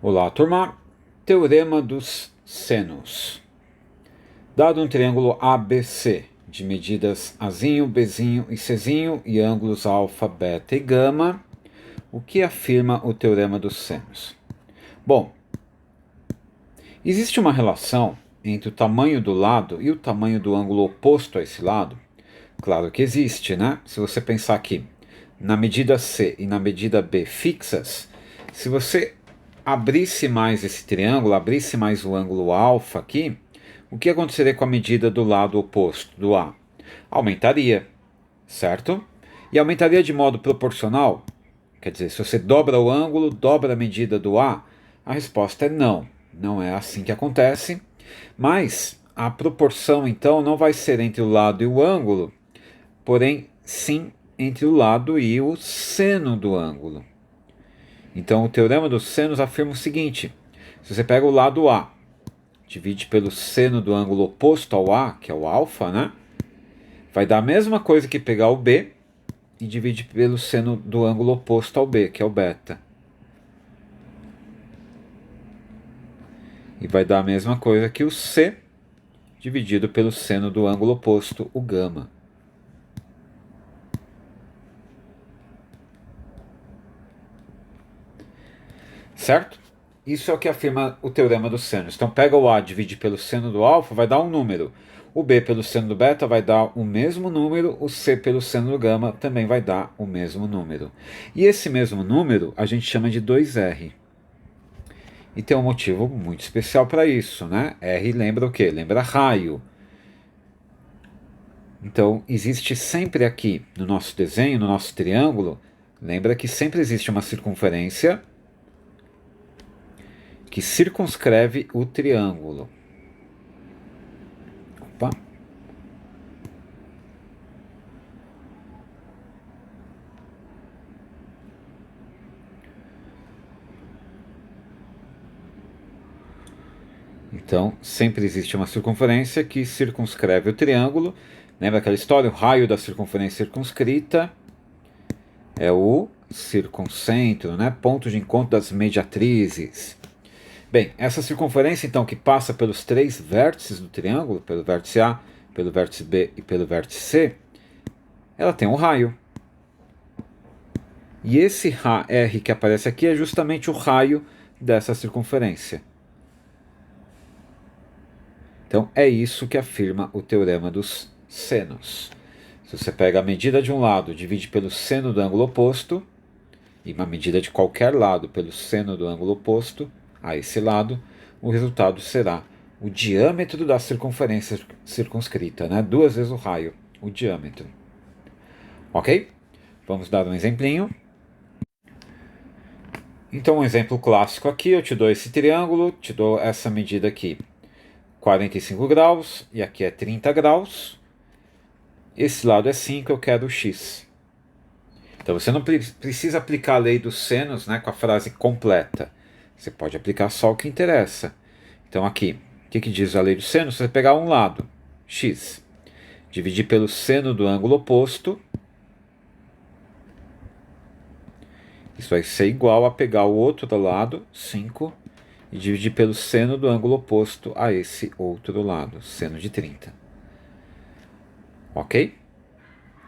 Olá, turma. Teorema dos senos. Dado um triângulo ABC de medidas Azinho, Bzinho e Czinho e ângulos alfa, beta e gama, o que afirma o teorema dos senos? Bom, existe uma relação entre o tamanho do lado e o tamanho do ângulo oposto a esse lado? Claro que existe, né? Se você pensar aqui, na medida C e na medida B fixas, se você abrisse mais esse triângulo, abrisse mais o ângulo alfa aqui, o que aconteceria com a medida do lado oposto, do A? Aumentaria, certo? E aumentaria de modo proporcional? Quer dizer, se você dobra o ângulo, dobra a medida do A? A resposta é não. Não é assim que acontece. Mas a proporção, então, não vai ser entre o lado e o ângulo, porém, sim entre o lado e o seno do ângulo. Então, o teorema dos senos afirma o seguinte: se você pega o lado A, divide pelo seno do ângulo oposto ao A, que é o alfa, né? Vai dar a mesma coisa que pegar o B e divide pelo seno do ângulo oposto ao B, que é o beta. E vai dar a mesma coisa que o C dividido pelo seno do ângulo oposto, o gama. Certo? Isso é o que afirma o teorema dos senos. Então pega o A, divide pelo seno do alfa, vai dar um número. O B pelo seno do beta vai dar o mesmo número, o C pelo seno do gama também vai dar o mesmo número. E esse mesmo número a gente chama de 2R. E tem um motivo muito especial para isso, né? R lembra o quê? Lembra raio. Então existe sempre aqui no nosso desenho, no nosso triângulo, lembra que sempre existe uma circunferência que circunscreve o triângulo. Opa. Então, sempre existe uma circunferência que circunscreve o triângulo. Lembra aquela história? O raio da circunferência circunscrita é o circuncentro, né? Ponto de encontro das mediatrizes. Bem, essa circunferência, então, que passa pelos três vértices do triângulo, pelo vértice A, pelo vértice B e pelo vértice C, ela tem um raio. E esse R que aparece aqui é justamente o raio dessa circunferência. Então, é isso que afirma o teorema dos senos. Se você pega a medida de um lado, divide pelo seno do ângulo oposto, e uma medida de qualquer lado pelo seno do ângulo oposto a esse lado, o resultado será o diâmetro da circunferência circunscrita, né? 2 vezes o raio, o diâmetro. Ok? Vamos dar um exemplinho. Então, um exemplo clássico aqui, eu te dou esse triângulo, te dou essa medida aqui, 45 graus, e aqui é 30 graus. Esse lado é 5, eu quero o x. Então você não precisa aplicar a lei dos senos, né, com a frase completa. Você pode aplicar só o que interessa. Então aqui, o que diz a lei dos senos? Você pegar um lado, x, dividir pelo seno do ângulo oposto. Isso vai ser igual a pegar o outro lado, 5, e dividir pelo seno do ângulo oposto a esse outro lado, seno de 30. Ok?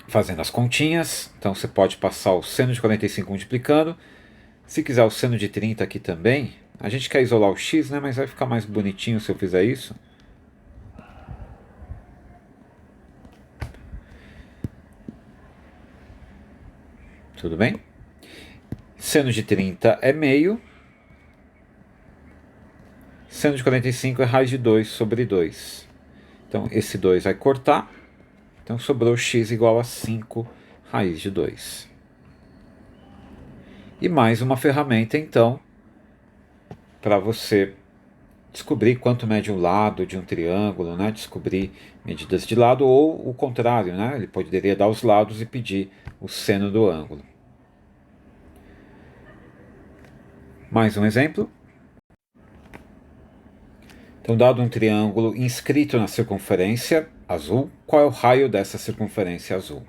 Fazendo as continhas, então você pode passar o seno de 45 multiplicando. Se quiser o seno de 30 aqui também, a gente quer isolar o x, né? Mas vai ficar mais bonitinho se eu fizer isso. Tudo bem? Seno de 30 é meio. Seno de 45 é raiz de 2 sobre 2. Então esse 2 vai cortar. Então sobrou x igual a 5 raiz de 2. E mais uma ferramenta, então, para você descobrir quanto mede um lado de um triângulo, né? Descobrir medidas de lado, ou o contrário, né? Ele poderia dar os lados e pedir o seno do ângulo. Mais um exemplo. Então, dado um triângulo inscrito na circunferência azul, qual é o raio dessa circunferência azul?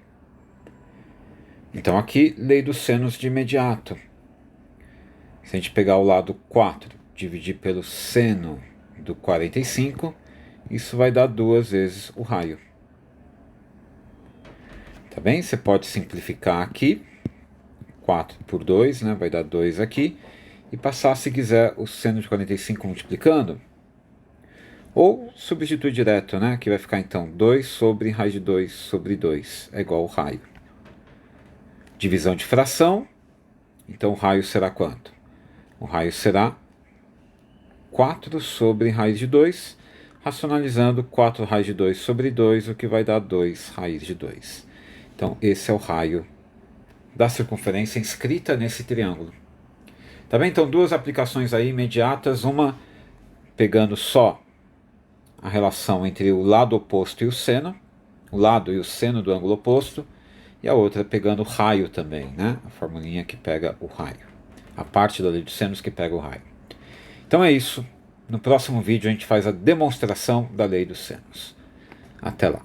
Então aqui, lei dos senos de imediato. Se a gente pegar o lado 4 dividir pelo seno do 45, isso vai dar 2 vezes o raio. Tá bem? Você pode simplificar aqui, 4 por 2, né? Vai dar 2 aqui, e passar, se quiser, o seno de 45 multiplicando. Ou substitui direto, né? Que vai ficar então 2 sobre raiz de 2 sobre 2 é igual ao raio. Divisão de fração, então o raio será quanto? O raio será 4 sobre raiz de 2, racionalizando 4 raiz de 2 sobre 2, o que vai dar 2 raiz de 2. Então esse é o raio da circunferência inscrita nesse triângulo. Tá bem? Então duas aplicações aí imediatas, uma pegando só a relação entre o lado oposto e o seno do ângulo oposto, e a outra pegando o raio também, né? A formulinha que pega o raio, a parte da lei dos senos que pega o raio. Então é isso. No próximo vídeo a gente faz a demonstração da lei dos senos. Até lá.